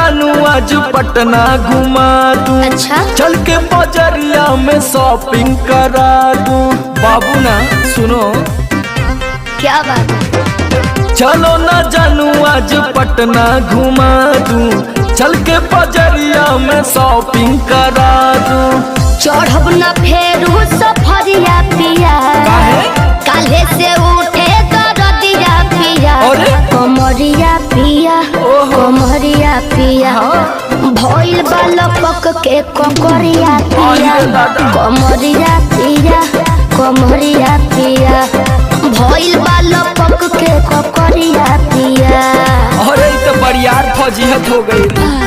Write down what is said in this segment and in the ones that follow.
जानू आज पटना घुमा दूं। अच्छा चल के बजरिया में शॉपिंग करा दूं। बाबू ना सुनो क्या बात है? चलो ना जानू आज पटना घुमा दूं। चल के बजरिया में शॉपिंग करा दूं। चढ़ब न फेरू सफरिया पिया, काले से उठे दरदिया पिया। कमरिया पिया कमरिया पिया, भइल बालपक के ककरिया पिया। कमरिया पिया कमरिया पिया, भइल बालपक के ककरिया पिया। अरे तो बरियार फजीहत हो गई।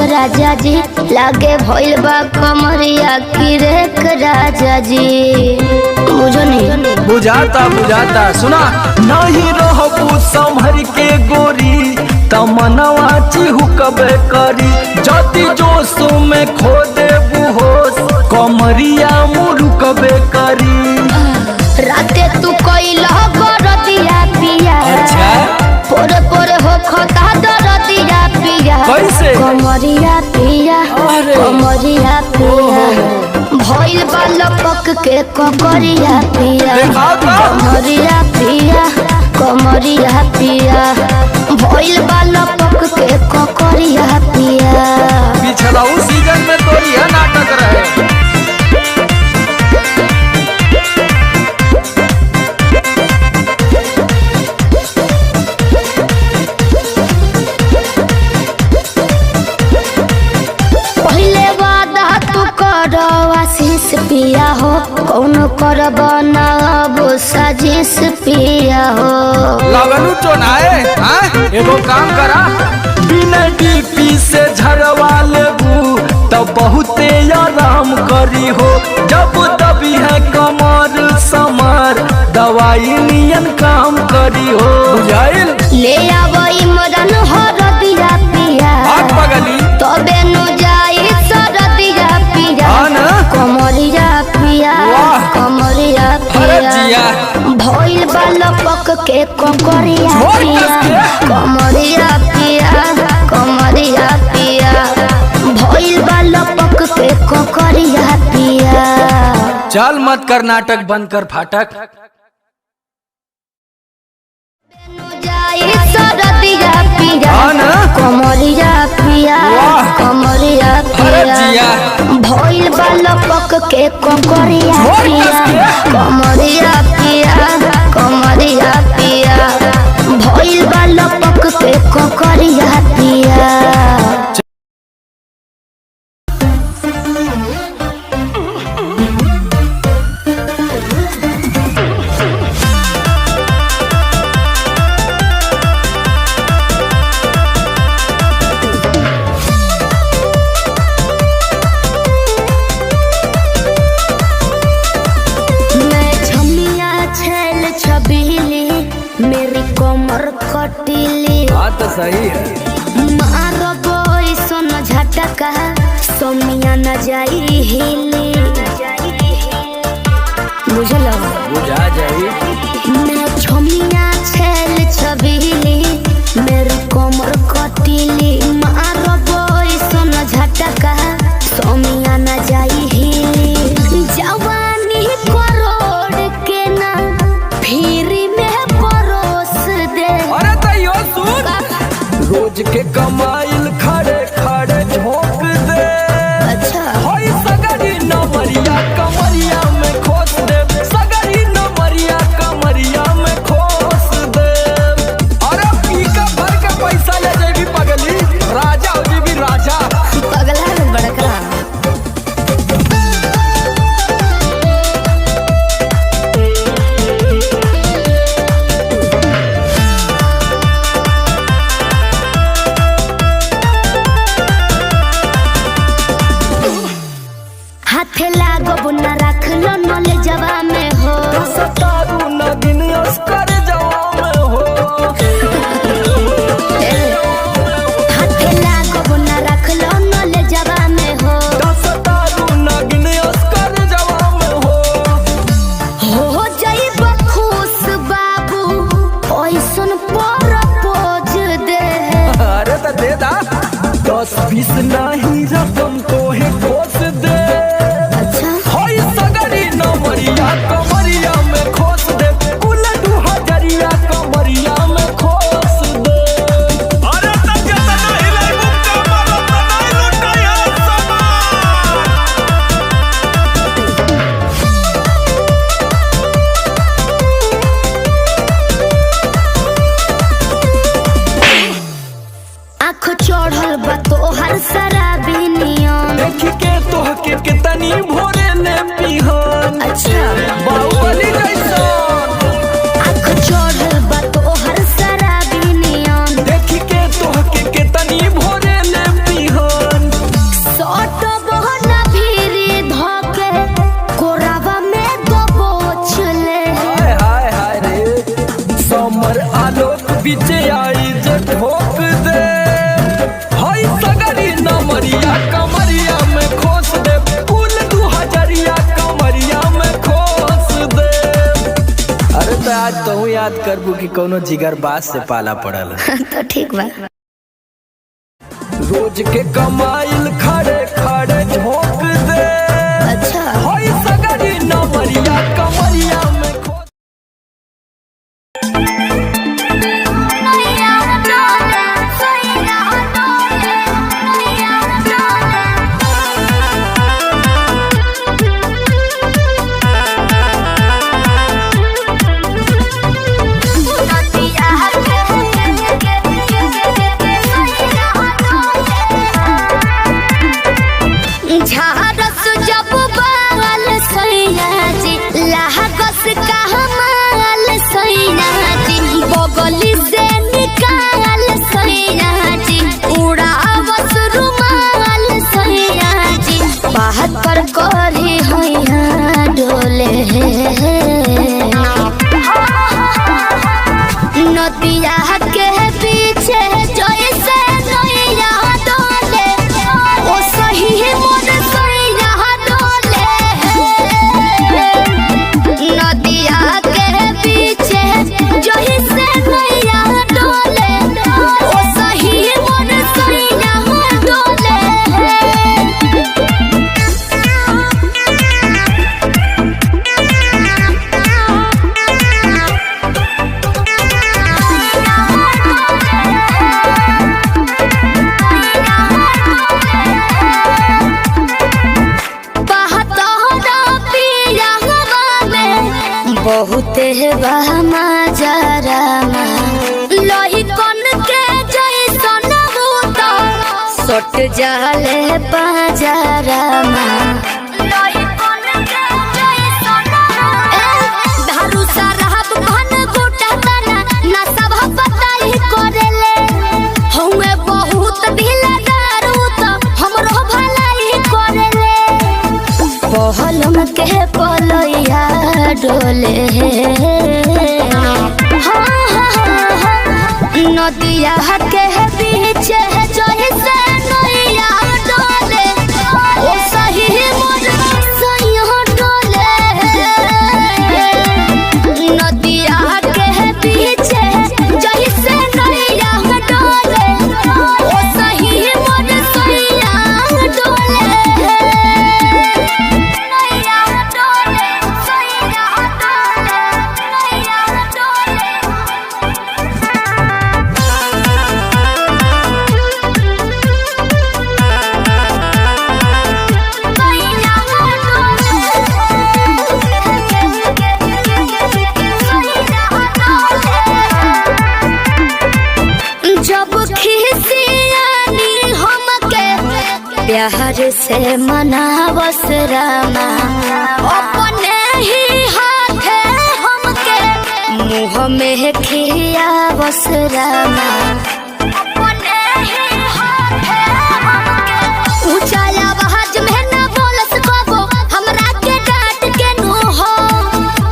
राजा जी लागे भइल बा कमरिया की रेख राजा जी। बुझो नहीं बुझाता बुझाता सुना नहीं रहबू संभर के गोरी तमनवा चिहुकबे करी। जति जोश में खो देबू होश कमरिया मुरुकबे करी। राते तू कइला गरदिया पिया, अच्छा पोरे पोरे हो खता दरदिया पिया। कैसे? कमरिया पिया कमरिया पिया, भइल बालपक के ककरिया पिया। कमरिया पिया कमरिया पिया, भइल बालपक के ककरिया पिया। पिछला उस सीजन में तो यह नाटक रहे। पिया हो कौन करब नाब साजिश पिया हो। लगलू चोनाए एगो काम करा बिना डीपी से झरवा लेबू तब बहुते आराम करी हो। जब दबी है कमर समर दवाई नियन काम करी हो। बुझाइल ले आवई मदन हरदिया पिया, पगली तबे नु जाई सरदिया पिया। कमरिया पिया कमरिया पिया, भइल बालपक के ककरिया पिया। कमरिया पिया कमरिया पिया, भइल बालपक के ककरिया पिया। चल मत कर नाटक बंद कर फाटक। सरदिया पिया कमरिया पिया कमरिया पिया, भइल बालपक के ककरिया पिया। कमरिया पिया कमरिया पिया, भइल बालपक के ककरिया पिया। मेरी कमर कटीली बात तो सही है। मारो बोई सोन झटका सोमिया न जाई हिली। बुझल बुझा जाई। मैं छमिया छेल छबीली, मेरी कमर कटीली। मारो बोई सोन झटका सोमिया न जाई हिली। जवानी करोड़ के ना फिर रोज के कमाइल खड़े खड़े झोंक दे। अच्छा होई सगरी नमरिया कमरिया में खोस दे। सगरी नमरिया कमरिया में खोस दे। अरे पी का भर के पैसा ले जेबी पगली, राजा हो जेबी राजा। पगला में बड़का आज तो याद करबू कि कोनो जिगर बास से पाला पड़ल। तो ठीक बा। रोज के कमाइल खड़े खड़े झोंक दे। अच्छा होई सगरी नवरिया कमरिया में झारस जब बाल सैया जी लागस का हमाल सैया जी बगली से निकाल सैया जी उड़ावस रुमाल सैया जी बात पर करी हैया डोले नदिया के पीछे जैसे नैया डोले ओ सही मोर सैया डोले नदिया के पीछे जैसे नैया डोले ओ सही मोर सैया डोले। बहुते बहमा जरामा लोही कन के जैसन भूत सट जाले पाजरामा लोही कन के जैसन धारू सरहब घन गोटा तना ना सब बताई करेले हउए बहुत ढीला दारू तो हमरो भलाई करेले पहलम के पलैया डोले नदिया के पीछे जैसे नैया डोले ओ सही मोर सैया डोले नदिया के पीछे जैसे नैया डोले ओ सही मोर सैया डोले। जब खिसियानी हमके प्यार से मनावस रामा अपने ही हाथे हमके मुँह में खियावस रामा अपने ही हाथे हमके ऊंचा आवाज में न बोलस कबो हमरा के डांट के नो हो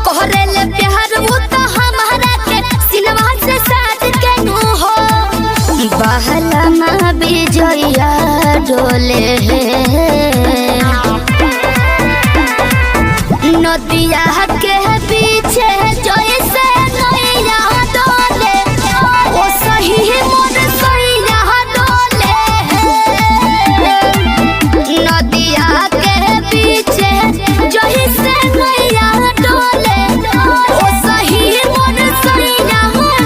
कहरे ले प्यार वो तो हमारा के सिनवा से साथ के नो हो बहलमा बिजया डोले नदिया के पीछे जैसे नैया डोले ओ सही मोर सैया डोले नदिया के पीछे जैसे नैया डोले ओ सही मोर सैया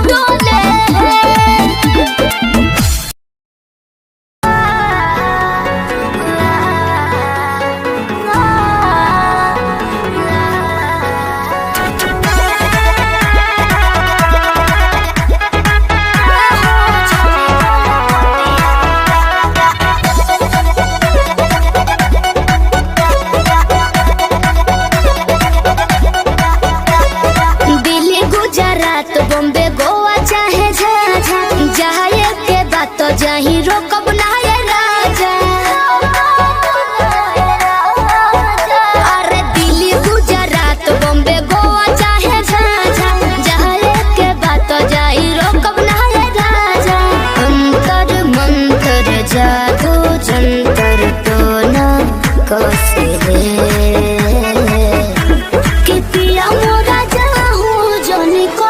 डोले। दिल्ली गुजरात बॉम्बे गोवा चाहे झाझा जाए के बात तो जहीं रोकब ना ये राजा अरे दिल्ली गुजरात बॉम्बे गोवा चाहे झाझा जाए के बात तो जहीं रोकब ना ये राजा अंतर मंत्र जादू जंतर तो ना कसे कि पिया मोरा जाहू जोनी को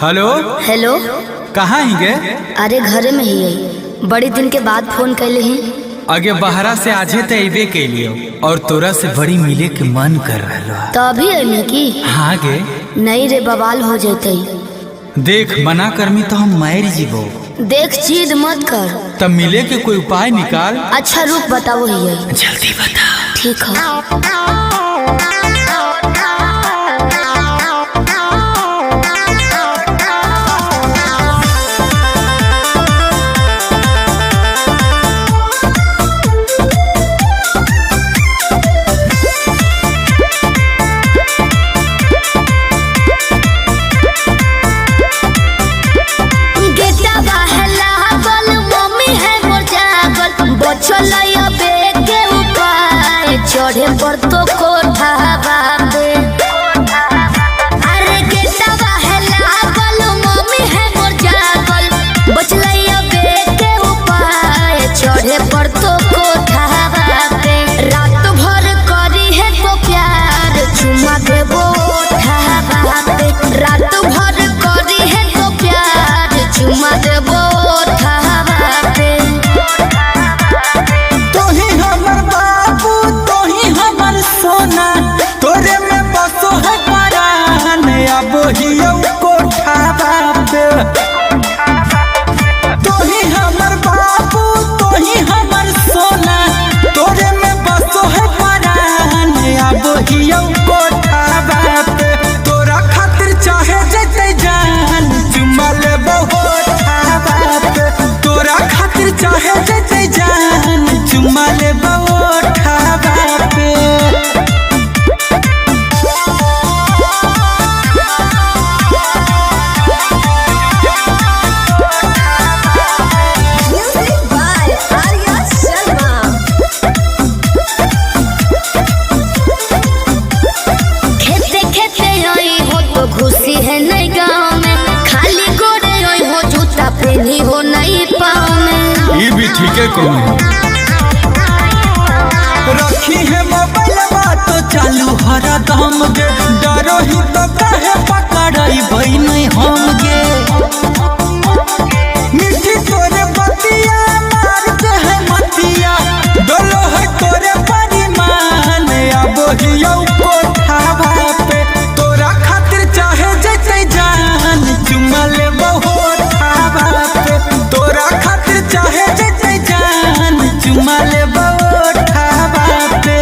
हेलो हेलो। कहाँ ही गे? अरे घरे में ही है, बड़ी दिन के बाद फोन कैले ही। आगे बहरा से आजे तो अबे कैलियो और तोरा से बड़ी मिले के मन कर रहा। तो अभी अइले की? हाँ गे। नहीं रे, बवाल हो जैते। देख मना करमी तो हम मार जीवो। देख जिद मत कर। तब मिले के कोई उपाय निकाल। अच्छा रुक बताओ ही है। जल्दी बता। ठीक है। चढ़े पर तो कोठा बाबे। अरे गेटवा है लागल, मम्मी है मोर जागल, बचलैया बेटे उपाय चढ़े पर तो कोठा बाबे। रात भर करी है तो प्यार चुमा देबो ओठा बाबे। रात भर करी है तो प्यार चुमा देबो ओठा बाबे। सोना तोरे में बसो है परान, अब हियो कोठा बाबे। तोही हमर बाबू तोही हमर सोना, तोरे में बसो है परान, अब हियो कोठा बाबे। तोरा खातिर चाहे जते जान चुमा लेबो ओठा बाबे। तोरा खातिर चाहे जते जान चुमा लेबो ओठा बाबे। खुशी है नहीं गाँव में, खाली गोरे हो जूता पहनी हो नहीं पाँव में। ये भी ठीक है कौन रखी है मोबाइल बात तो चालू हरा दम गे। डरो ही तो काहे पकड़ाई भाई नहीं हम गे। मिठी तोरे बतिया मारते है मतिया, डोलो है तोरे परिमान, अब हियो कोठा बापे। तोरा खातिर चाहे जते जान चुमा लेबो ओठा बापे। तोरा खातिर चाहे जते जान चुमा लेबो ओठा बापे।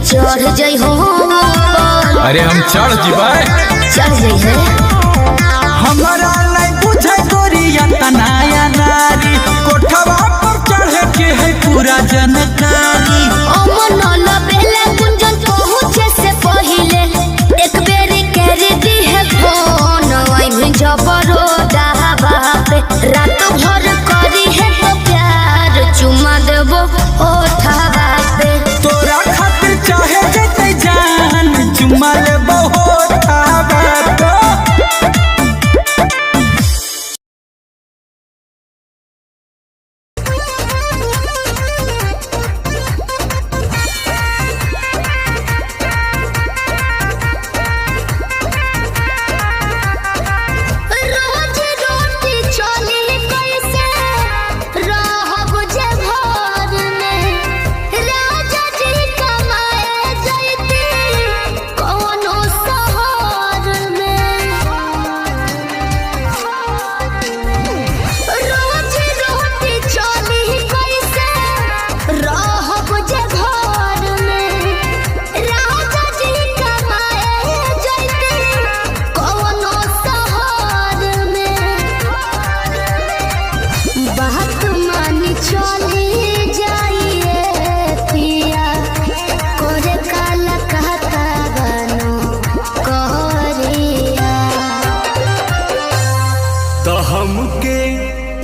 चढ़ जाइ हो। अरे हम चढ़ जीवाए। चढ़ जाइ है। हमारा नहीं बुझे गोरिया तनाया नारी, कोठवा पर चढ़े के है पूरा जानकारी। अमन लबेले गुंजन पहुँचे से पहिले एक बेरी कर दी है फोन, आई में जबरो दावा पे। रात भर करी है तो प्यार चुमा देबो ओठा पे। तोरा खातिर चाहे जते जान चुमा लेबो ओठा बापे।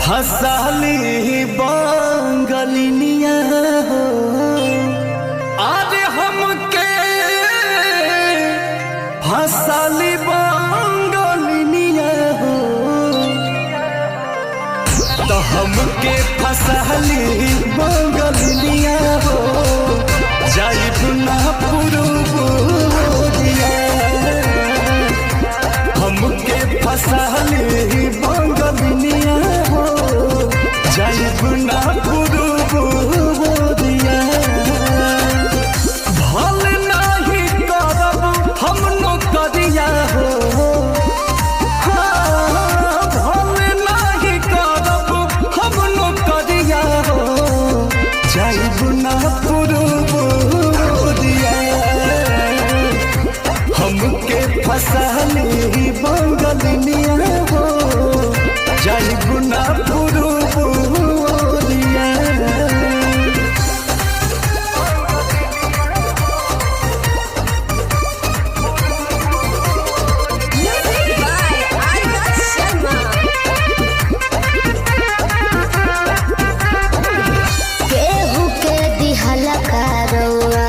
हंसाली बांगलिनिया हो फसाली बंगलिनिया हो तो हमके फसाली बंगलिनिया हो जाइब ना पुरुबोरिया हमके फसाली बंगलिनिया हो जाइब ना पुरुबोरिया भल नहीं करब हम नौकरिया हो भल नहीं करब हम नौकरिया हो जाइब ना पुरुबोरिया हमके फसाली बंगलिनिया हो जाइब ना पुरुबोरिया केहू के दिहल करौआ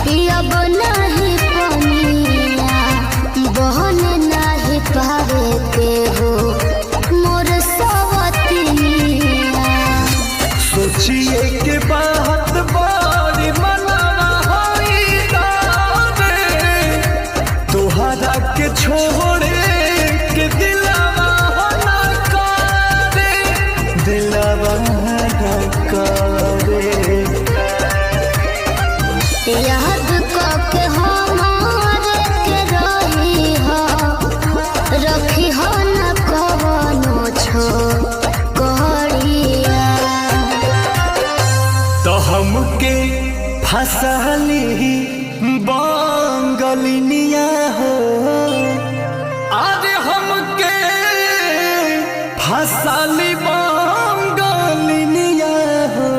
पियब नहीं पनिया बहन नहीं पावे केहू मोर सवतिया सोचिए के बात बारी मनाना होई रे तोहरा के छोड़े के दिलवा ना करे दिलवा ना करे याद के हमारे के रही हो रखी हो न कवनो छो करिया तो हमके फसाली बंगलिनिया हो अरे हमके फसाली बंगलिनिया हो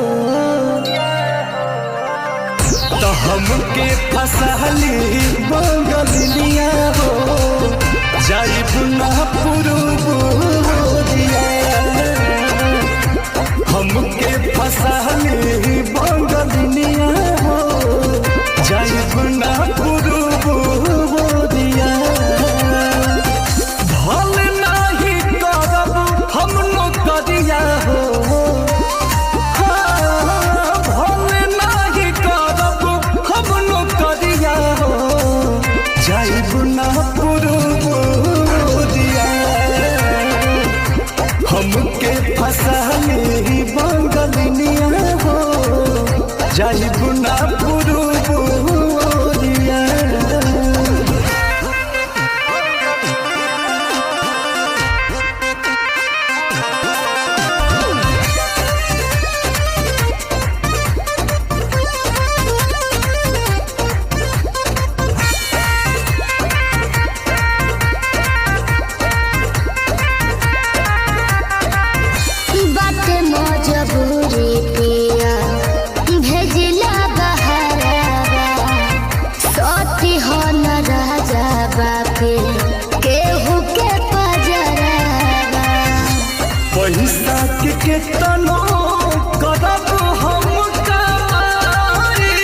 तो हमके फसाली बंगलिनिया हो जाइब ना पुरुबोरिया हमके फसाली बंगलिनिया हो जाइब ना पुरुबोरिया भल नहीं करब हम नौकरिया हो भल नहीं करब हम नौकरिया हो जाइब ना पुरुबोरिया हमके फसाली बंगलिनिया हो जाइब ना पुरुबोरिया बाटे मजबूरी पिया भेजिला बहरावा सती हो न राजा बापे केहू के पजरावा पैसा के केतनो करब हम कमाई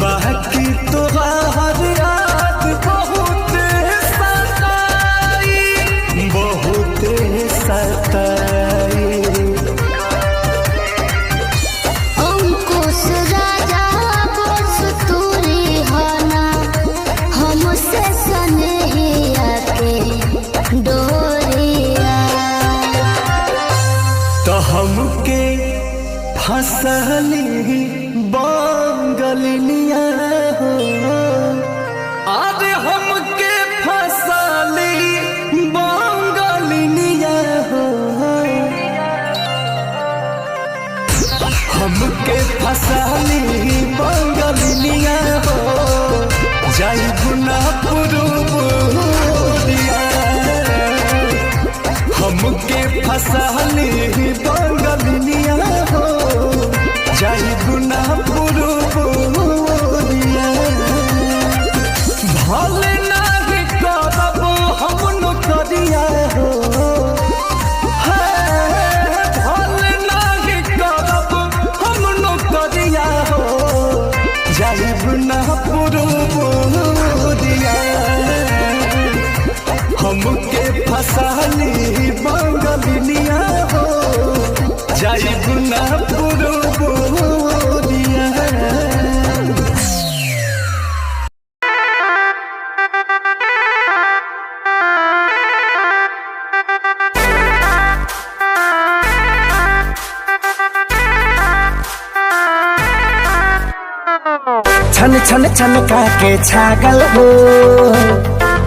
बाकी तोहार याद बहुत सताई अंकुश राजा बस तूरी होना हमसे सनहिया के डोरिया तो हमके फसली बंगलिनिया हो अरे हमके फसली बंगलिनिया हो हमके फसली बंगलिनिया हो जाइब ना पुरुबोरिया हमके फसाली बंगलिनिया हो जाइब ना पुरुबोरिया भल नहीं करब हम नौकरिया हो भल नहीं करब हम नौकरिया हो जाइब ना पुरुबोरिया छन छनका के छागल हो,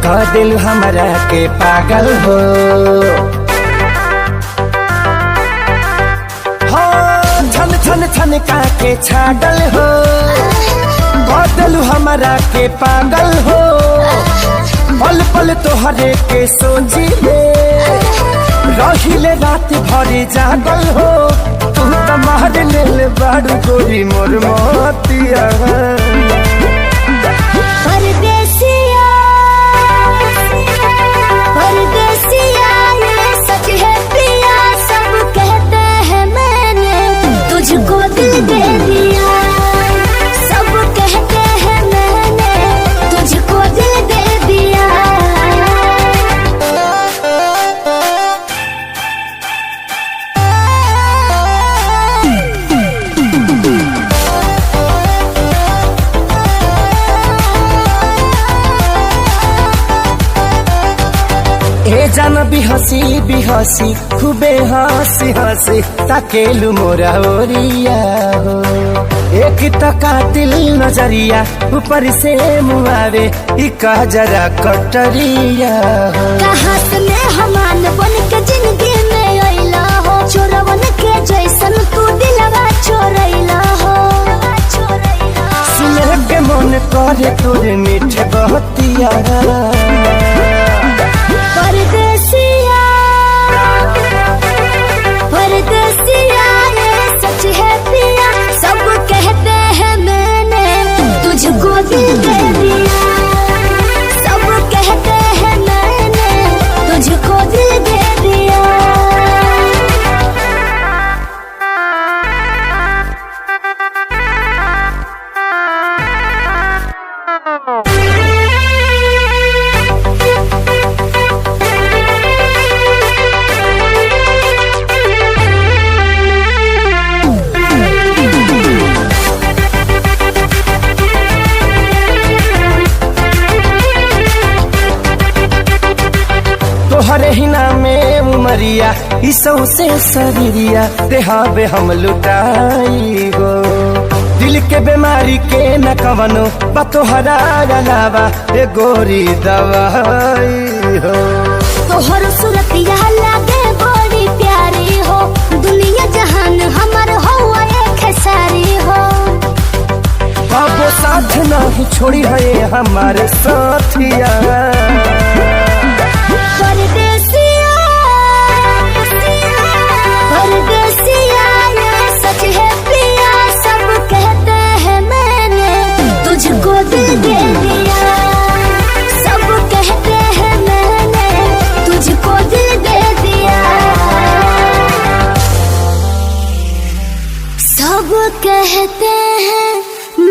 कह दिल हमरा के पागल हो। छन छन छनका के छागल हो, कह दिल हमरा के पागल हो। पल पल तोहरे के सोची रहिले रात भरी जागल हो। तू तो मार ले बाड़ू गोरी मोर मोतिया। परदेसिया परदेसिया ये सच है पिया, सब कहते हैं मैंने तुझको दिल दे दिया। सब कहते हैं मैंने तुझको दिल दे दिया। ए जान बिहसी खूबे हंसी हंसी ताकेलु मोरा ओरिया हो। एक तो कातिल नजरिया ऊपर से मुआरे इका जरा कटरिया हो। कहाँ से मेहमान बन के जिंदगी में अइला हो, चोरवन के जैसन तू दिलवा चोरैला हो। सुने के मन करे तोरे मीठे बहतिया। परदेसिया परदेसिया ये सच है पिया, सब कहते हैं मैंने तुझको दिल दे दिया। सब कहते हैं मैंने तुझको दिल दे दिया। तोहरे ही नामे उमरिया इसौ से शरीरिया देहाबे हम लुटाई गो। दिल के बीमारी के न कवनो बा तोहरा अलावा ए गोरी दवाई हो। तोहर सूरतिया लागे बड़ी प्यारी हो, दुनिया जहान हमर हुआ एक सारी हो। बाबो साथ नहीं छोड़ी है हमारे साथिया। परदेसिया परदेसिया ये सच है पिया, सब कहते हैं मैंने तुझको दिल दे दिया। सब कहते हैं मैंने तुझको दिल दे दिया। सब कहते हैं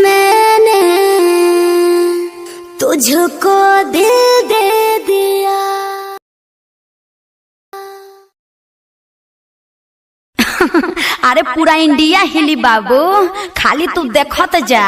मैंने तुझको दिल दे दिया। अरे पूरा इंडिया हिली बाबू, खाली तू देखत जा।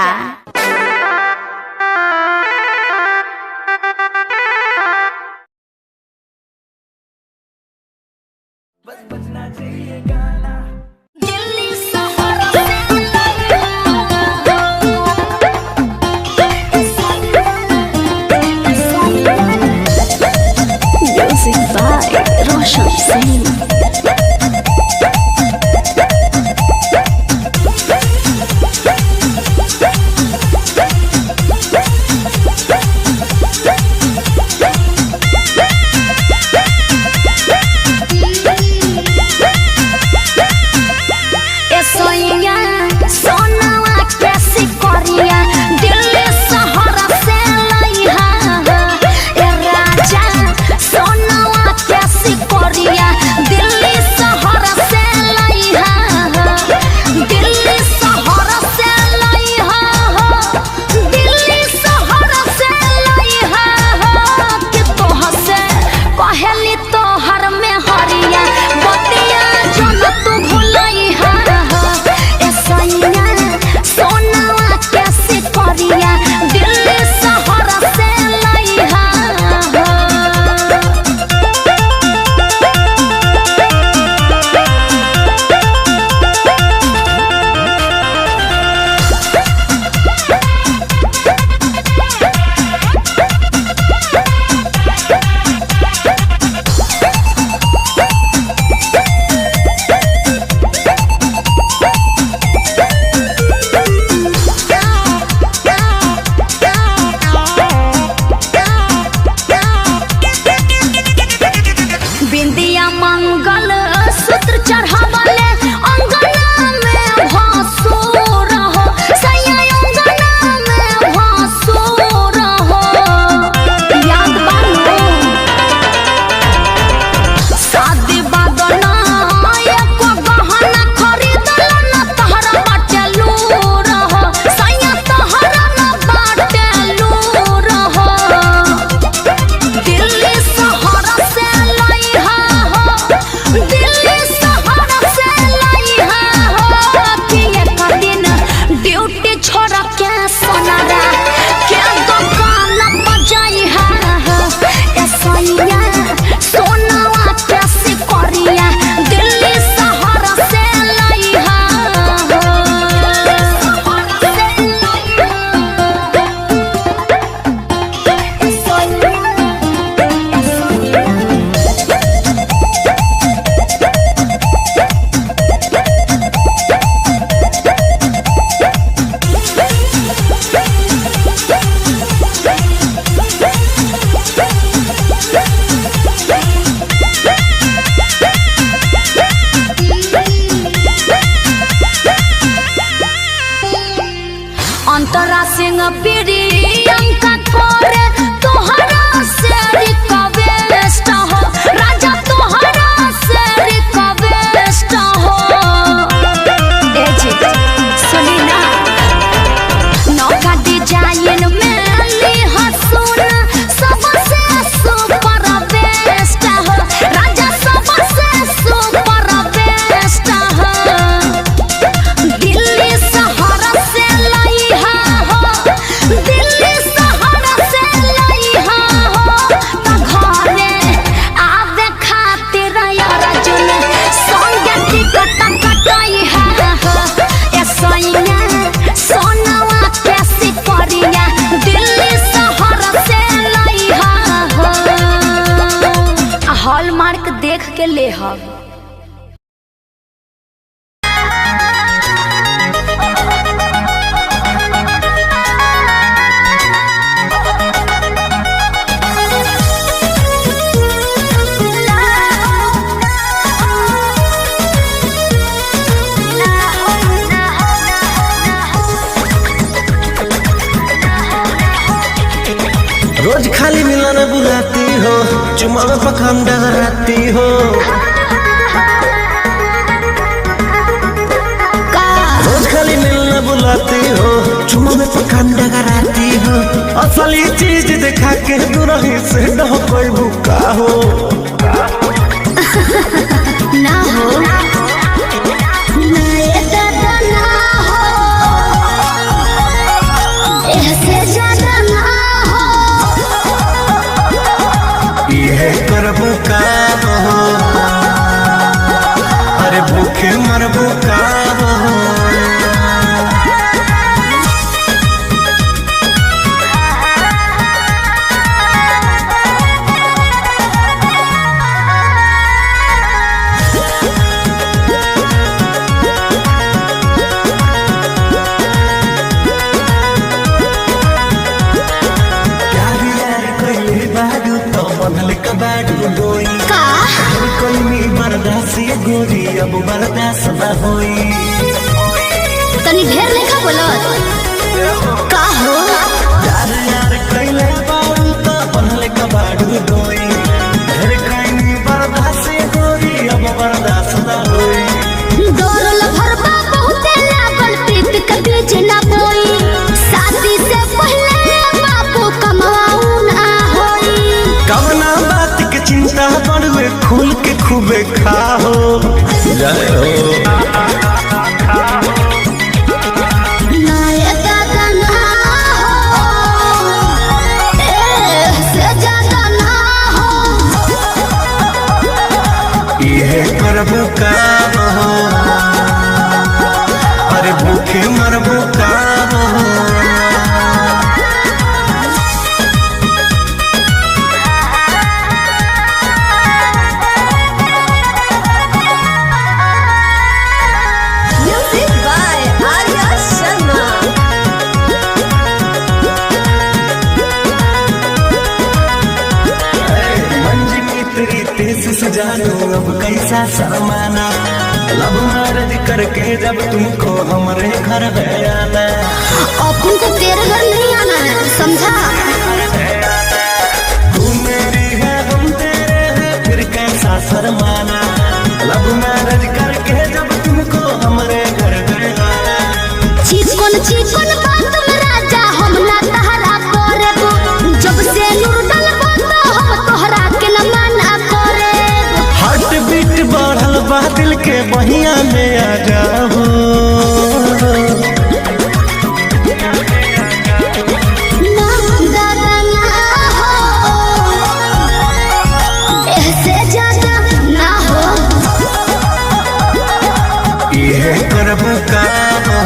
Music by Roshan Singh। दिल के देख के ले हम। रोज खाली मिलना बुलाती हो, चुमा में पखाम डगराती हो। रोज खाली मिलना बुलाती हो, चुमा में पखाम डगराती हो। असली चीज दिखा के दुरही से न कोई भूखा हो ना हो करबू का हो, अरे भूखे मरबू का हो। गोरी अब बर्दाश्त न होई, तनी ढेर लेखा बोलत का हो। यार यार कइले बारू त बनले कबाड़ू डोई, ढेर कइनी बर्दाश्त गोरी अब बर्दाश्त न होई। दौड़ल भरबा बहुते लागल प्रीत के बीच ना बोई, शादी से पहले बापू कमाऊ ना होई। कवना बात के चिंता बड़वे खुल के खूबे खाओ जय हो। करबू का हो, अरे भूखे मरबू का हो। जानू अब कैसा शर्माना, लब मैरिज करके जब तुमको हमारे घर आना। अपन को तेरे घर नहीं आना है, समझा। तू मेरी है हम तेरे हैं, फिर कैसा शर्माना। लब मैरिज करके जब तुमको हमारे घर आना। चिकन चिकन बात में राजा हम ना तहरा करेबो, जब से नूर डलबो तो हम तोहरा के न मना करे। हार्ट बीट बढ़ल बा दिल के बहिया में आ जाओ। ना दादा ना हो, ऐसे ज्यादा ना हो। ये करबू का हो,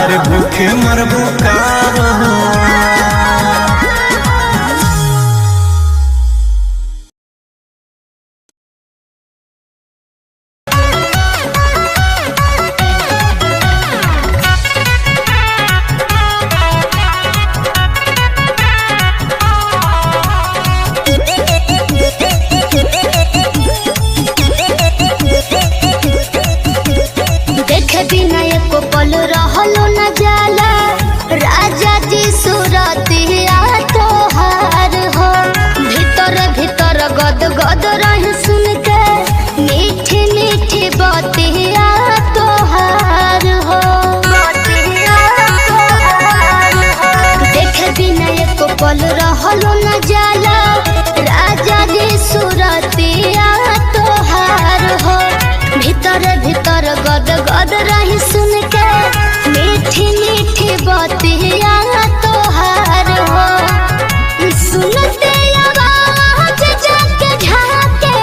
अरे भूखे मरबू का हो। देखे बिना एको पल रहलो न जाला, राजा जी सूरतिया तोहार हो। भीतर भीतर गद गद रह सुन के मीठी मीठी बतिया तोहार हो। देखे बिना एको पल रहलो न जाला, राजा जी सूरतिया तोहार हो। भीतर भीतर गद गद रही सुन के मीठी मीठी बतिया तोहार हो। सुनते आवाज जाके झाके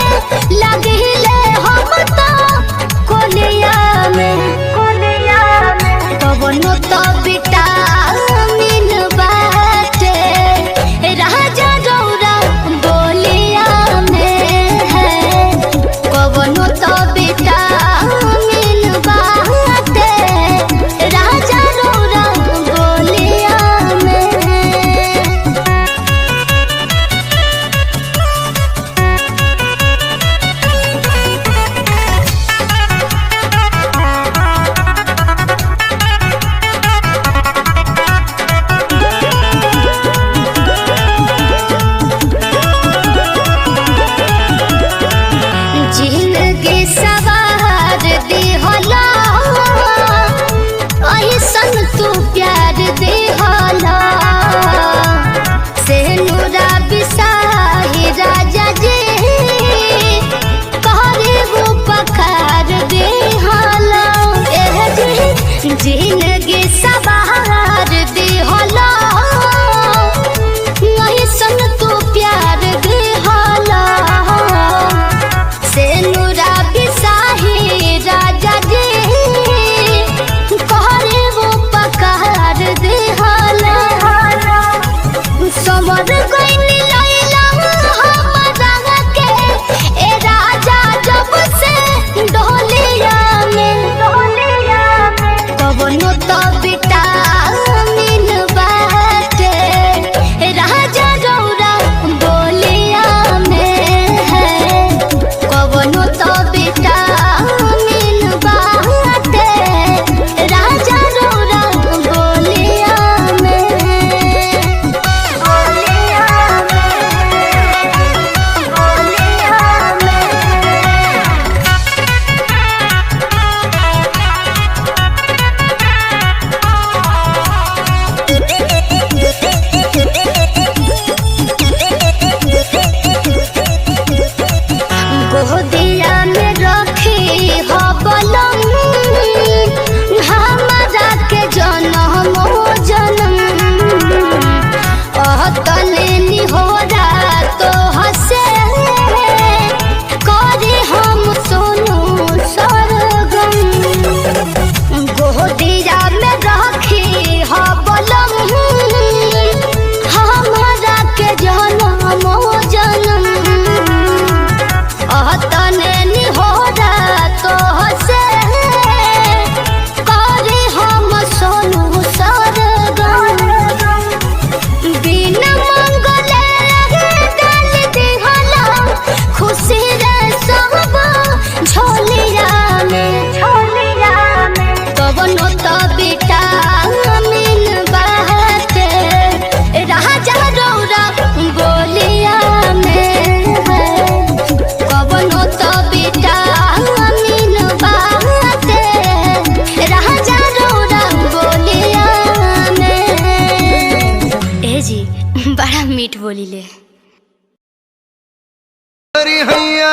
करी हैया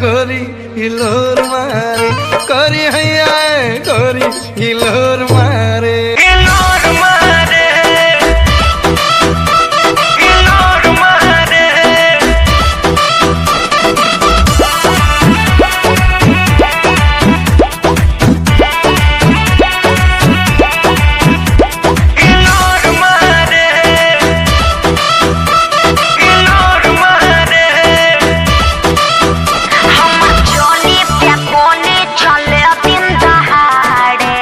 गोरी हिलोर मारे करी हैया गोरी हिलोर मारे हिलोर मारे हिलोर मारे हिलोर मारे हिलोर मारे जोनी पे कोनी चले दिन दहाड़े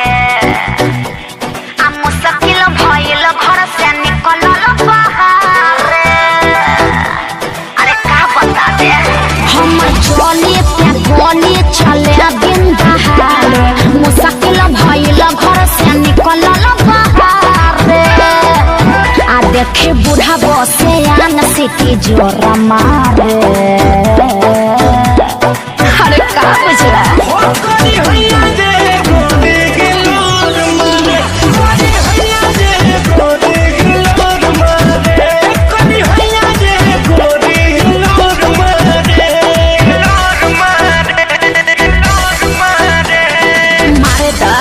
आ मुश्किल भइल घर से निकलल बाहरे अरे का बता दे हम जोनी पे कोनी चले दिन दहाड़े मुश्किल भइल घर से निकलल बाहरे आ देखे बूढ़ा बसे आन सिटी जोर मारे अरे का बुझला करी हैया जे गोरी हिलोर मारे करी हैया जे गोरी हिलोर मारे करी हैया जे गोरी हिलोर मारे हिलोर मारे हिलोर मारे मारे दा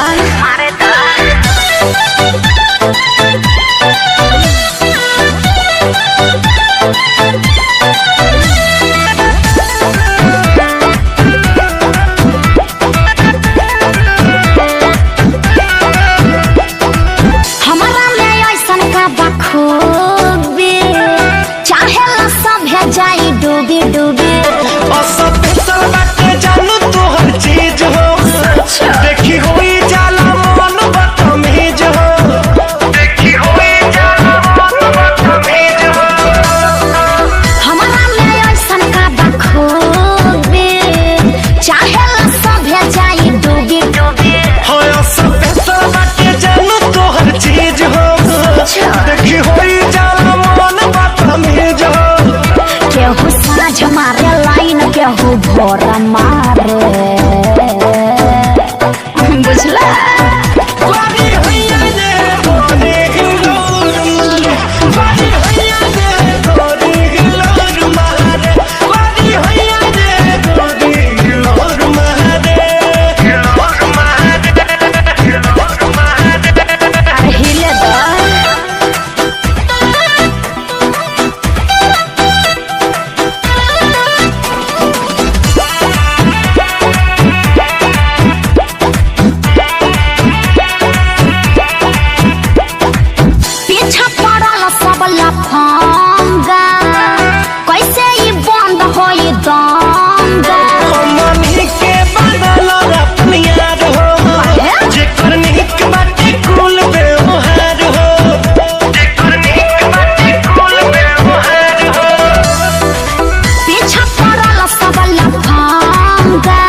हमारा में ऐसन का बखूबी चाहे ला सब है जाई डूबी डूबी असफल बाटे जानू तोहर चीज हो देखी होई जाला मन बदतमीज हो देखी होई जाला मन बदतमीज हो हमारा में ऐसन का बखूबी चाहे ला सब है जाई डूबी डूबी हाय असफल बाटे जानू तोहर चीज हो देखी होई जाला मन बदतमीज हो केहू साँझ मारे लाइन केहू भोर मारे बुझला करी हैया जे गोरी हिलोर मारे करी हैया जे गोरी हिलोर मारे करी हैया जे गोरी हिलोर मारे हिलोर मारे हिलोर मारे हिले दा पीछा पड़ल सब लफंगा कैसे ई बंद होई दंगा मम्मी के बदल अपनी याद हो जेकर निक बाटे कुल व्यवहार हो जेकर निक बाटे कुल व्यवहार हो पीछा पड़ल सब लफंगा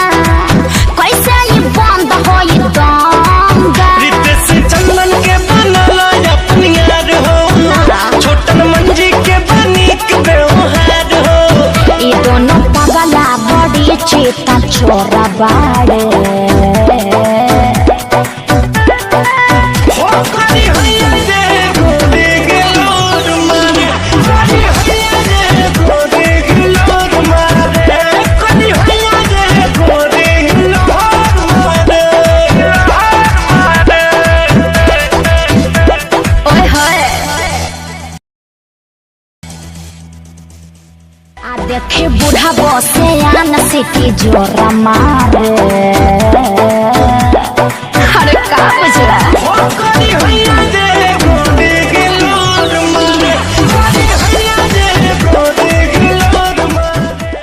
कैसे ई बंद होई दंगा रितेश चंदन के बनल अपनी याद हो छोटन मंजी के बनिक व्यवहार हो ई दोनों पगला बड़ी चेता छोरा बाड़े हो करी हैया जे गोरी हिलोर मारे करी हैया जे गोरी हिलोर मारे करी हैया जे गोरी हिलोर मारे ओए होए आ देखे बूढ़ा बसे आन सिटी जोर मारे अरे का बुझला हो करी हैया जे गोरी हिलोर मारे करी हैया जे गोरी हिलोर मारे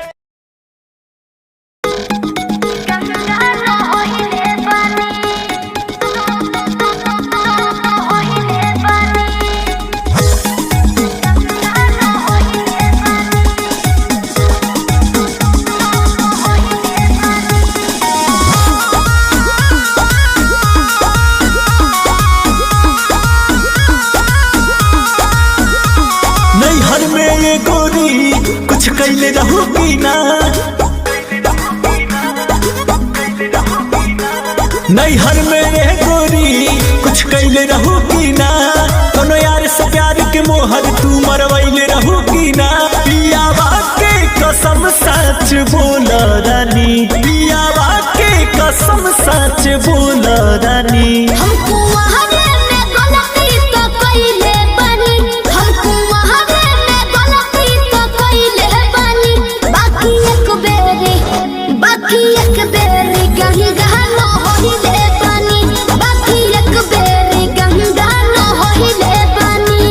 नैहर में ये गोरी कुछ कैले रहू की ना नैहर में ये गोरी कुछ कैले रहू की ना कोनो यार से प्यार के मोहर तू मरवैले रहू की ना पिया बात के कसम कसम सच बोला रानी, पियावा के कसम सच बोला रानी। हमको वहावे में गलती तो कइले बानी, हमको वहावे में गलती तो कइले बानी। बाकी एक बेरी गंगा न होइले बानी, बाकी एक बेरी गंगा न होइले बानी।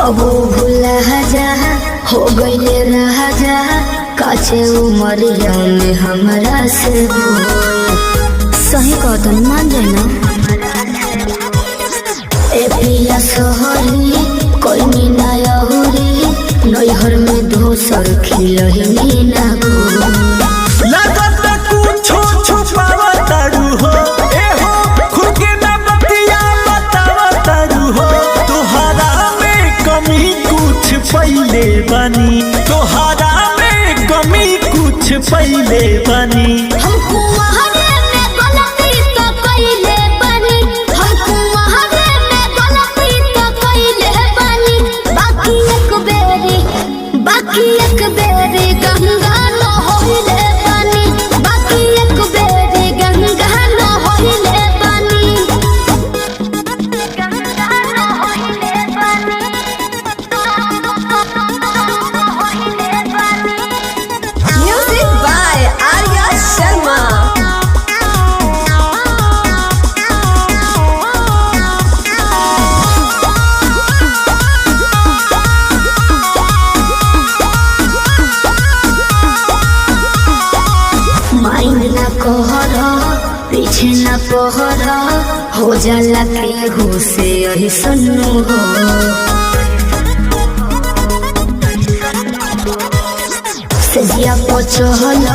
अब भूला जा हो गईले राजा, काचे उमरिया में हमरा से बोल। सही कहतन मान जाए ना। ए पिया सोहरी कोई मीना यहुरी, नैहर में दोसर खिलही ना गो। लगत कुछो छुपावा तारू हो, ए हो खुद के ना बतिया बतावा तारू हो। तोहरा में कमी कुछ पहिले बानी, तोहरा में कमी कुछ पहिले बानी। हमको वहावे में गलती तो कइले बानी, हमको वहावे में गलती तो कइले बानी। बाकी एक बेरी गंगा न होइले बानी, बाकी एक बेरी गंगा न होइले बानी। गंगा न होइले बानी, होइले बानी। Music by Arya Sharma. Mind ना कहर पीछे ना पहर, हो जाला केहू से यही सन्नु हो। सेजिया पचहल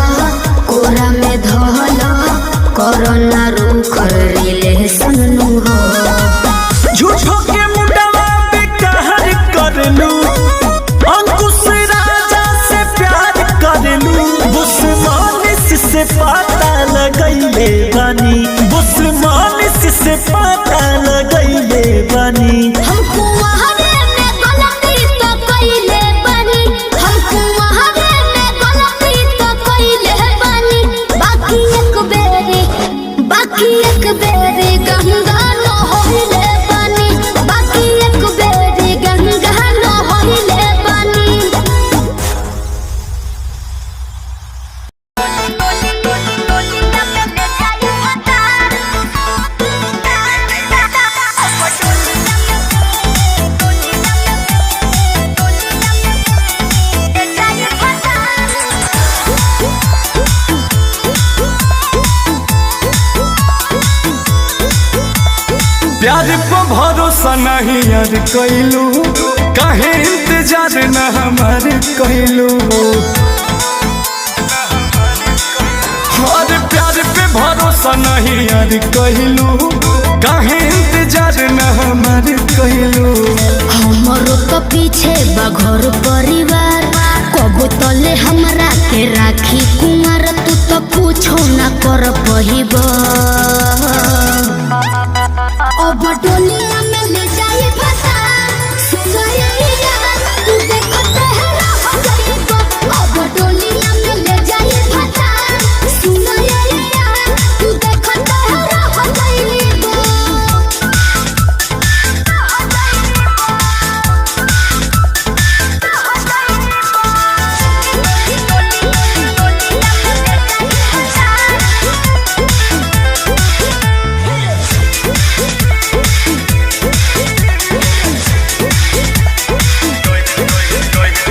कोरा में धहल, कोरोना रू कर रिले सन्नु हो। झूठो के मुंडवा पे कहर करलू, अंकुश राजा से प्यार करलू। बुस्मानिस से पता लगैले बानी, बुस्मानिस से पता लगैले बानी। हमको वहावे में गलती तो कइले बानी, हमको वहावे में गलती तो कइले बानी। बाकी एक बेरी गंगा न होइले बानी, बाकी एक बेरी गंगा न होइले बानी। प्यार पे भरोसा नहीं यार कैलू, काहे इंतजार न हमार कैलू। और प्यार पे भरोसा नहीं यार कैलू, काहे इंतजार न हमार कैलू। हमरो तो पीछे बा घर परिवार, कबो तले हमरा के राखी कुमार। तू तो कुछो ना कर पहिबा, अब डोलिया में ले जाई फसा। सुनैया तू देखते है रह जाइबा, अब डोलिया में ले जाई फसा। सुनैया तू देखते है रह जाइबा।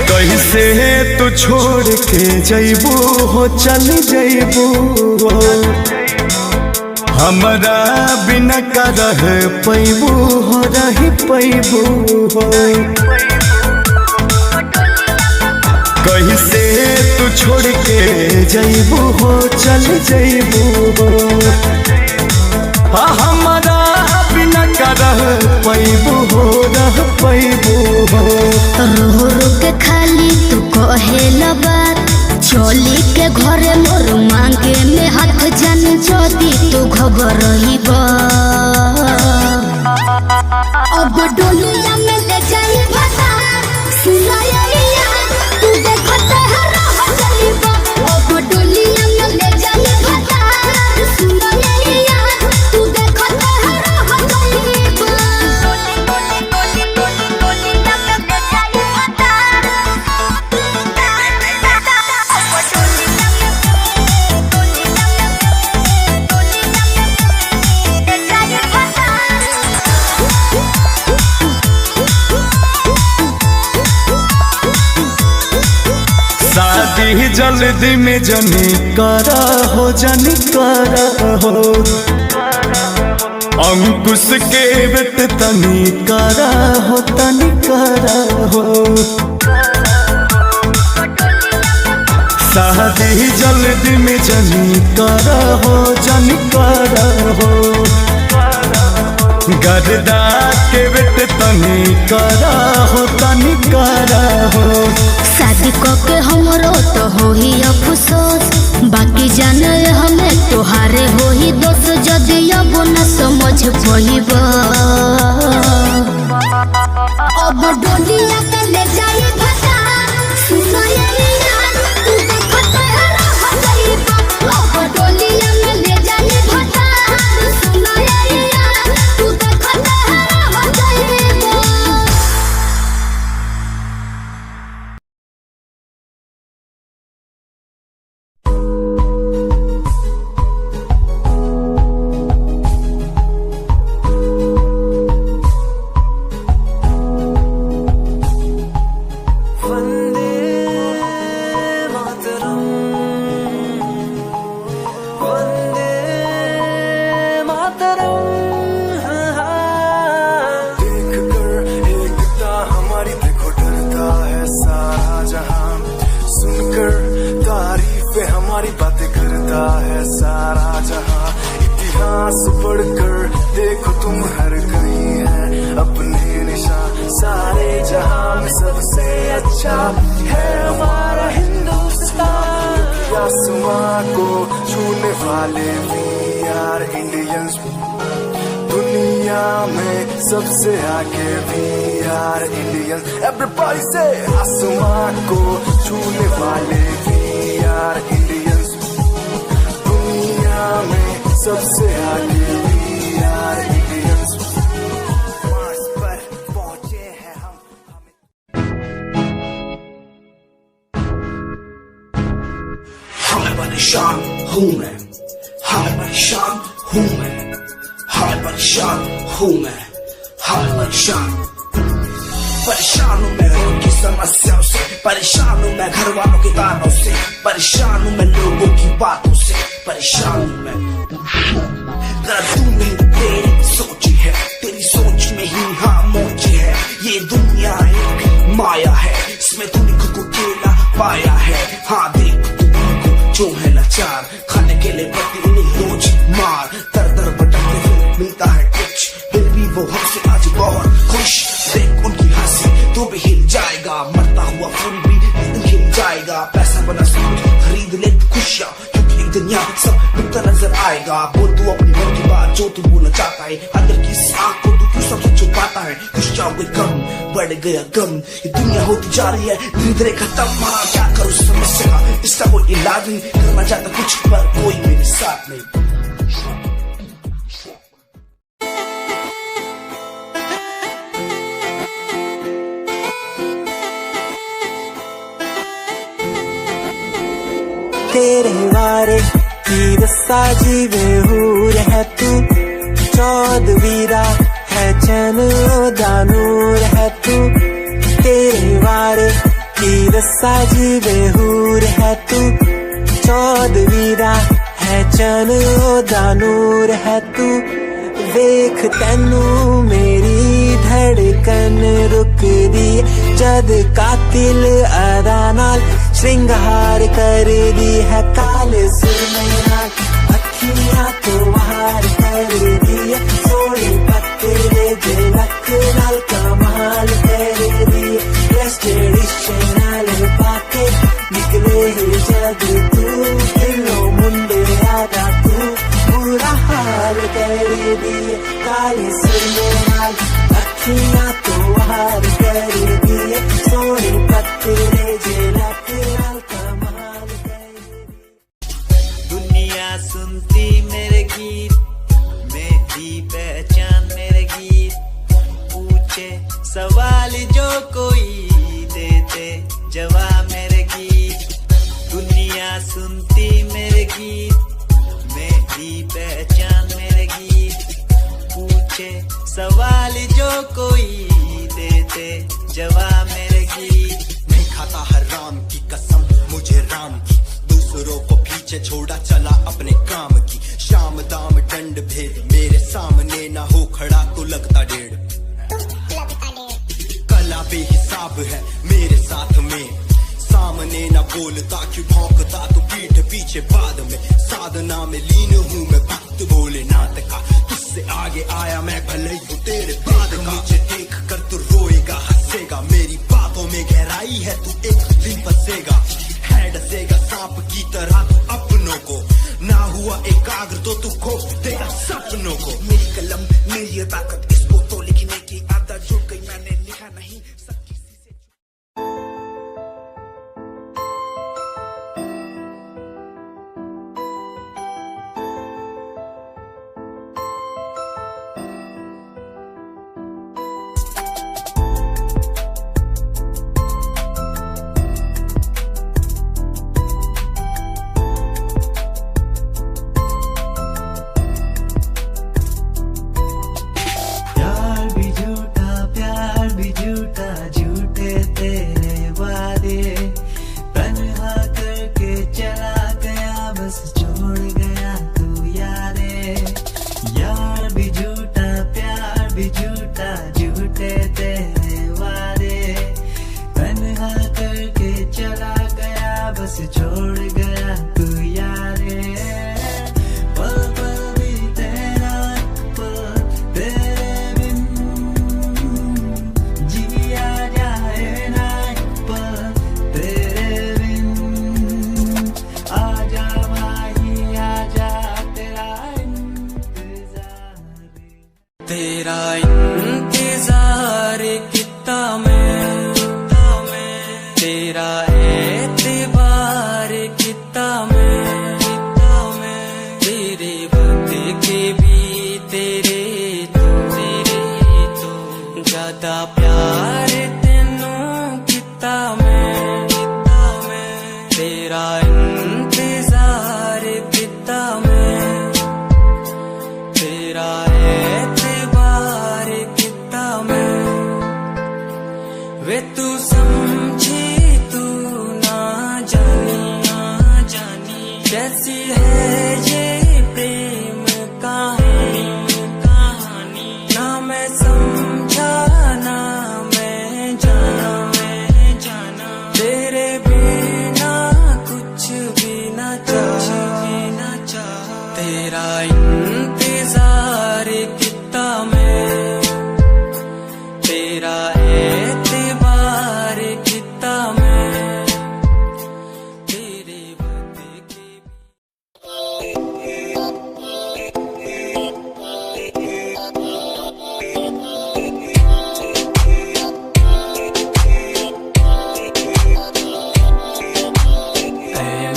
कैसे तू छोड़ के जैबू हो, चल जैबू हो। हमरा बिना का रह पैबू हो, रही पैबू हो। कैसे तू छोड़ के जैबू हो, चल जैबू हो। हमरा बिना का रह पैबू हो, रह पैबू हो। रो रो के खाली तू कहेला बात, चली के घरे मोर मांगे में हाथ जान जदी तू घबरही बा। अब डोलिया में ले जाई बता सुनाइया तू देखते है रह जाइबा। अब डोलिया में ले जाई बता सुनाइया तू देखते है रह जाइबा। शादी जल्दी में जनी करा हो जनी करा हो, अंकुश के बेट तनी करा हो तनी करा हो। शादी जल्दी में जनी करा हो जनी करा हो, गरदा के बेट तनी करा हो तनी करा हो। शादी के हमरो तो हो ही अफसोस, बाकी जाने हमें तोहारे हो ही दोस्त, जदि अब न समझ पाइबा। अब डोलिया के ले जाई भटा सुनाइया तू देखते रह जाइबा। अब डोलिया में ले जाई भटा सुनाइया तू देखते रह जाइबा। हमारी बातें करता है सारा जहां, इतिहास पढ़कर देखो तुम हर कहीं है अपने निशान। सारे जहां में सबसे अच्छा है हमारा हिंदुस्तान, आसमां को छूने वाले वी आर इंडियंस, दुनिया में सबसे आगे वी आर इंडियंस। एवरीबॉडी से आसमां को छूने वाले वी आर इंडियंस, दुनिया में सबसे आगे वी आर इंडियंस। मार्स पर पहुंचे हैं हम। परेशान हूँ मैं, परेशान हूँ मैं, परेशान हूँ मैं, परेशान हूँ मैं उनकी समस्याओं से, परेशान हूँ मैं घर वालों के तानों से, परेशान हूँ मैं लोगों की बातों से, परेशान हूँ मैं। जरा तू नहीं तेरी सोची है, तेरी सोच में ही हाँ मोची है। ये दुनिया एक माया है, इसमें तूने खुद को अकेला पाया है। हाँ देख तू जो है लाचार, खाने के लिए पड़ती उन्हें रोज मार, दर दर भटकते फिर मिलता है कुछ, फिर भी वो हमसे आज बहुत खुश। देख उनकी हंसी तो भी हिल जाएगा, मरता हुआ फूल भी हिल जाएगा। पैसा बना सब खरीद ले खुशियाँ, क्योंकि एक दिन यहाँ सब मिलता नजर आएगा। बोल तू अपनी मन की बात जो तू बोलना चाहता है, अंदर की आँख को तू क्यों सबसे छुपाता है। खुशियाँ कोई कम बढ़ गया गम, ये दुनिया होती जा रही है धीरे धीरे खत्म। हाँ क्या करूँ समस्या का, इसका कोई इलाज नहीं, करना चाहता कुछ पर कोई मेरे साथ नहीं। तेरे वारे की रस्सा जीवे हूर है तू, चौदवीरा है चैन दानूर है तू। तेरे वारे की रस्सा जीवे हूर है तू, चौदवीरा है चैन दानूर है तू। वेख तैनू मेरी धड़कन रुक दी, जद कातिल अदा नाल श्रृंगार कर दी है। काले सुरमैया अखियां तो वार कर दी है, सोने पत्ते दे लक नाल कमाल कर दी है। रिश्ते नाल पाके निकले ही जग तू दिलों मुंडे आदा तू बुरा हाल कर दिए काले सुरमे नाल अखियां तो हार कर दिए सोने पत्ते जे लक नाल कमाल कर। दुनिया सुनती मेरे गीत मेरी पहचान मेरे गीत पूछे सवाल जो कोई देते जवाब मेरे गीत। दुनिया सुनती मेरे गीत मेरी पहचान मेरे गीत पूछे सवाल जो कोई देते जवाब मेरे गीत। नहीं खाता हराम की कसम मुझे राम की दूसरों को पीछे छोड़ा चला अपने काम की शाम दाम दंड भेद मेरे सामने ना हो खड़ा तो लगता डेढ़ कला बेहिसाब है मेरे साथ में सामने ना बोलता क्यों भौंकता तो पीठ पीछे बाद में साधना में लीन हूँ मैं भक्त भोलेनाथ का तुझसे आगे आया मैं भले ही हूँ तेरे बाद का। मुझे देख कर तू रोएगा हंसेगा मेरी बातों में गहराई है तू एक दिन फंसेगा है डसेगा सांप की तरह तू अपनों को ना हुआ एकाग्र तो तू खो देगा सपनों को। मेरी कलम मेरी ये ताकत इसको तो लिखने की आदत जुड़ गई मैंने लिखा नहीं सब किसी से। प्यार भी झूठा झूठे तेरे वादे तन्हा करके चला गया बस छोड़ गया तू यारे। यार भी झूठा प्यार भी झूठा झूठे तेरे वादे तन्हा करके चला गया बस छोड़ गया तू यारे। पल पल भी तेरा पल तेरे बिन जिया जाए ना पल तेरे बिन आजा भाई आजा तेरा इंतजार कितना मैं तेरा एतबार कितना मैं तेरे वक्त के भी तेरे तो ज्यादा प्यार तेनों कितना मैं तेरा इंतजार कितना मैं तेरा एतबार कितना मैं वे तू समझी तू ना जानी कैसी है ये प्रेम कहानी ना मैं समझा ना मैं जाना तेरे बिना कुछ भी ना चाह तेरा इंतजार कितना मैं तेरा एतबार कितना मैं तेरे वक्त के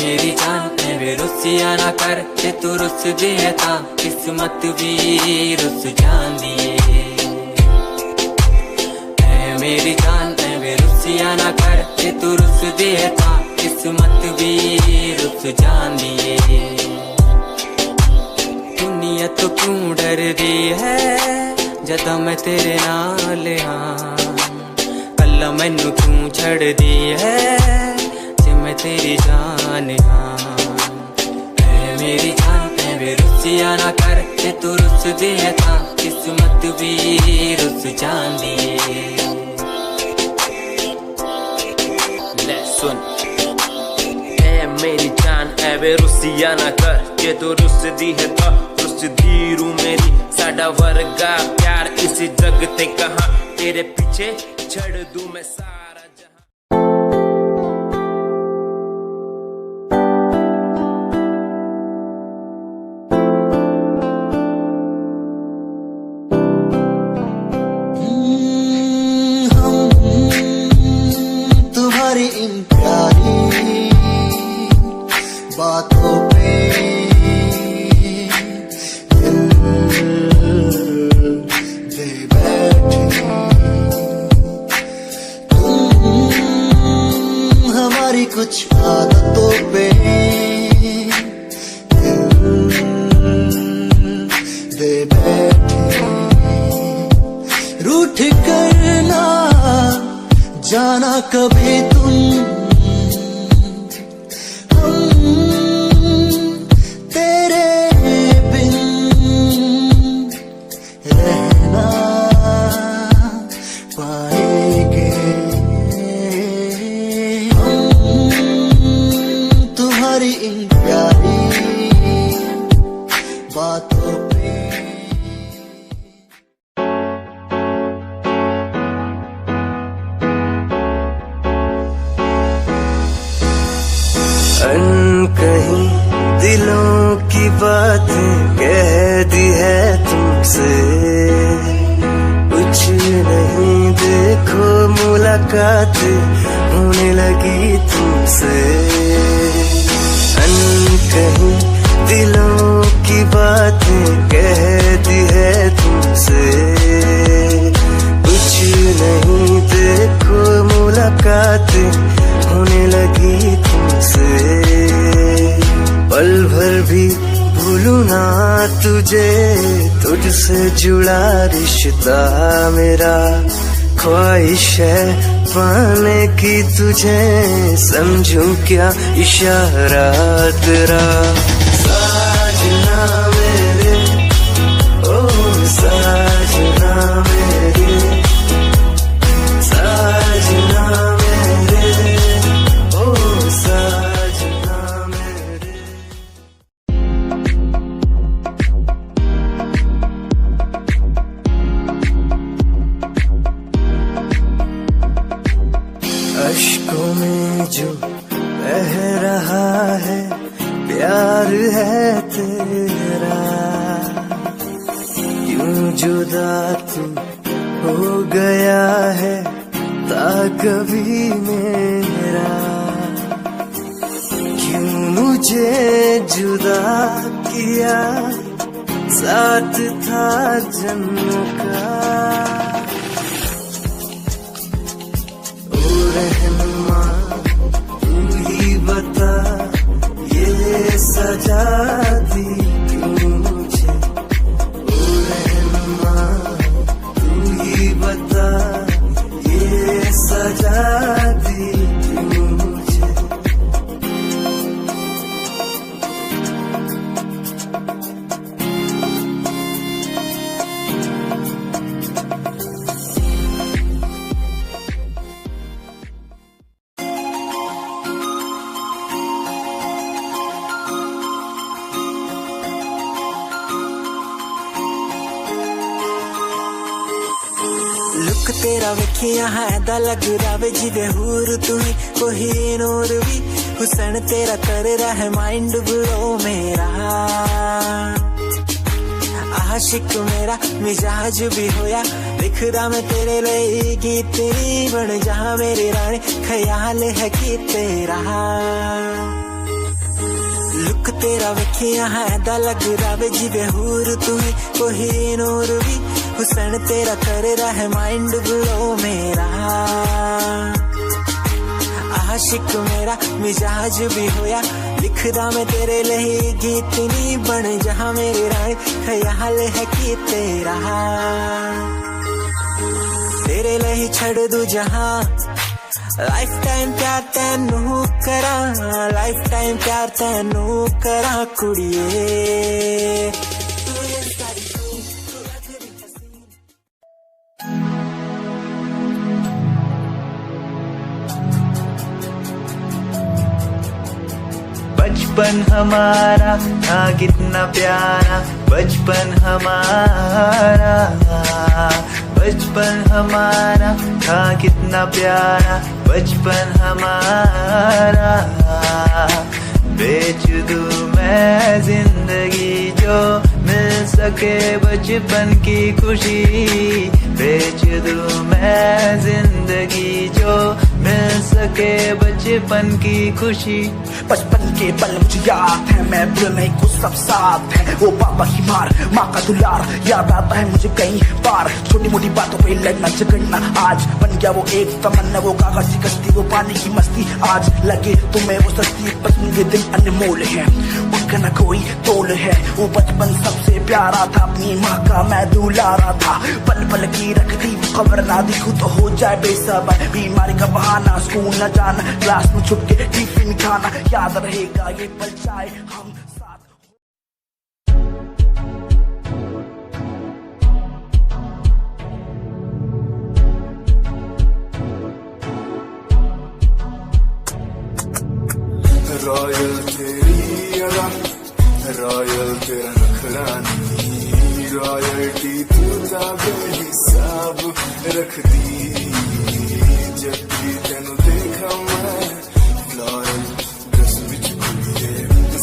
मेरी जान में रुसिया ना कर जे तू रुस दिए ता किस्मत भी रुस जांदी ऐ मेरी जान में रुसिया ना कर जे तू रुस दिए ता किस्मत भी रुस जांदी दुनिया तो क्यों डर दी है जदा मैं तेरे नाल हाँ कल मैनू क्यों छड़ दी है मैं तेरी जान हाँ ऐ मेरी जान में रुसिया ना कर जे तू रुस दिए था किस्मत भी रुस जांदी ले सुन ऐ मेरी जान ऐ रुसिया ना कर जे तू रुस दी है था रुस दी रू मेरी साडा वर्गा प्यार इस जग ते कहां तेरे पीछे छड़ दूं मैं सारा जहां। तुम्हारी कुछ आदतों पे दे बैठे, रूठ करना जाना कभी तुम, हम तेरे बिन रहना पाएंगे, हम तुम्हारी इन प्यारी बातों पे। कहीं दिलों की बातें कह दी है तुमसे, कुछ नहीं देखो मुलाकात होने लगी तुमसे। कहीं दिलों की बातें कह दी है तुमसे, कुछ नहीं देखो मुलाकात होने लगी तुमसे। पल भर भी भूलूं ना तुझे, तुझसे जुड़ा रिश्ता मेरा, ख्वाहिश है पाने की तुझे, समझूं क्या इशारा तेरा। साजना मेरे, ओ साजना मेरे, साजना मेरे, ओ साजना मेरे। अश्कों में जो बह रहा है प्यार है तेरा, क्यों जुदा तू हो गया है ता कभी मेरा, क्यों मुझे जुदा किया साथ था जन्म का। रहनुमा तू ही बता, ये सजा दी क्यों मुझे, ओ रहनुमा तू ही बता, ये सजा दी क्यों मुझे। लुक तेरा वेखिया है दा लग रहा जिवे हूर तू ही कोई नूर भी, हुसन तेरा कर रहा है माइंड ब्लो मेरा। आशिक मेरा मिजाज भी होया, लिखदा मैं तेरे लिए गीत, तेरी बन जा मेरी रानी, ख्याल है कि तेरा। लुक तेरा वेखिया है दा लग रहा जिवे हूर तू ही कोई नूर भी, हुसन तेरा कर रहा है माइंड ब्लो मेरा। आशिक मेरा मिजाज भी होया, लिखदा मैं तेरे लिए गीत, नी बन जा मेरी रानी, ख्याल है कि तेरा। तेरे लिए छड़ दूं जहां, लाइफ टाइम प्यार तैनू करा, लाइफ टाइम प्यार तैनू करा कुड़िए। बचपन हमारा था कितना प्यारा, बचपन हमारा, बचपन हमारा था कितना प्यारा, बचपन हमारा। बेच दूं मैं जिंदगी जो मिल सके बचपन की खुशी, बेच दूं मैं जिंदगी जो मिल सके बचपन की खुशी। बचपन के पल मुझे याद है, मैं भूल नहीं कुछ सब साथ है। वो पापा की मार, माँ का दुलार याद आता है मुझे कई बार। छोटी मोटी बातों पे लड़ना झगड़ना आज बन गया वो एक तमन्ना। वो कागज की कश्ती, वो पानी की मस्ती, आज लगे तुम्हें वो सस्ती। बचपन के दिन अनमोल है, उनका न कोई तोल है। वो बचपन सबसे प्यारा था, अपनी माँ का मैं दुलारा था। पल पल की रखती खबर ना दिखूं तो हो जाए बेसबर। बीमारी का बहाना, स्कूल न जाना, क्लास में छुप के टिफिन खाना। याद रहेगा ये पल चाहे हम साथ। रॉयल तेरी अदा, रॉयल तेरा नखरानी, रॉयल्टी तू बेहिसाब रख दी। जब भी तेनू देखा मैं फ्लोरल ड्रेस विच कुड़िए,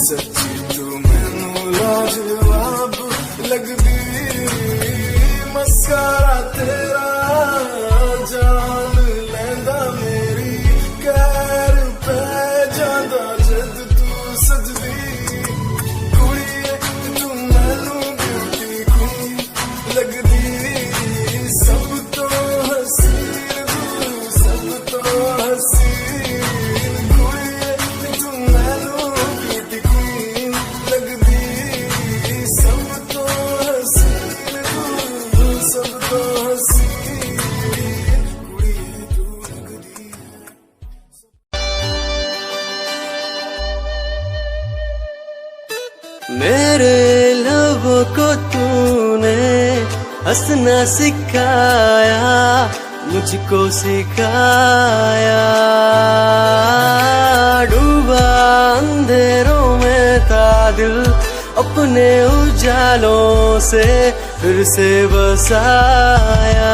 सच्ची तू मैनू लाजवाब लगदी। मस्कारा तेरा जान लैंदा मेरी, कैर पै जांदा जद तू सजदी। कुड़िए तू मैनू ब्यूटी क्वीन लगदी। सब तो हसीन तू, सब तो हसीन। कुड़िए तू मैनू ब्यूटी क्वीन लगदी। सब तो हसीन तू, सब तो हसीन। कुड़िए तू लगदी। मेरे लबों को तूने हंसना सिखाया, मुझको सिखाया। डूबा अंधेरों में था दिल, अपने उजालों से फिर से बसाया।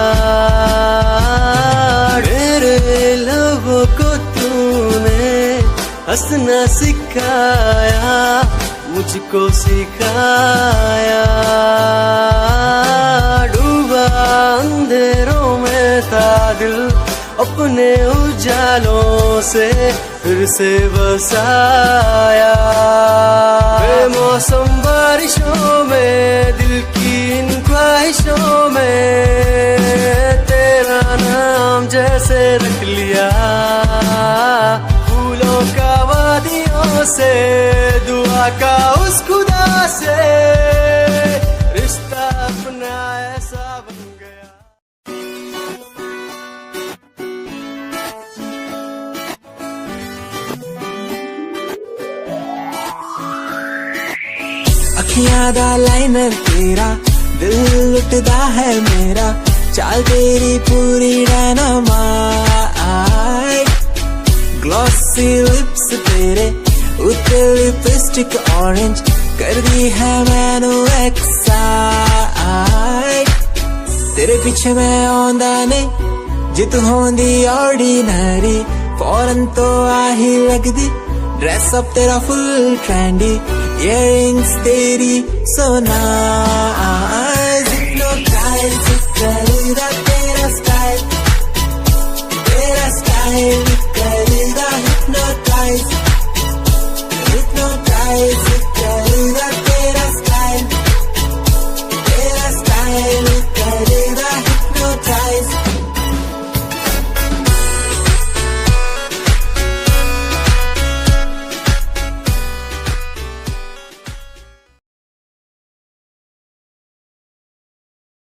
मेरे लबों को तूने हंसना सिखाया, मुझको सिखाया। डूबा अंधेरों में था दिल, अपने उजालों से फिर से बसाया। बेमौसम बारिशों में, दिल की इन ख्वाहिशों में, तेरा नाम जैसे रख लिया। फूलों का वादियों से, दुआ का उस खुदा से, रिश्ता अपना ऐसा बन गया। अखियां दा लाइनर तेरा, दिल लुटदा है मेरा। चाल तेरी पूरी डायनामाइट, ग्लॉसी लिप्स तेरे उत्ते लिपस्टिक ऑरेंज कर दी है मैनू एक्साइट। तेरे पीछे मैं आंदा नहीं, जे तू होंदी ऑर्डिनरी, फौरन तो आ ही लगदी। ड्रेस अप तेरा फुल ट्रेंडी, इयररिंग्स तेरी so nice। hypnotize, तेरा स्टाइल, तेरा स्टाइल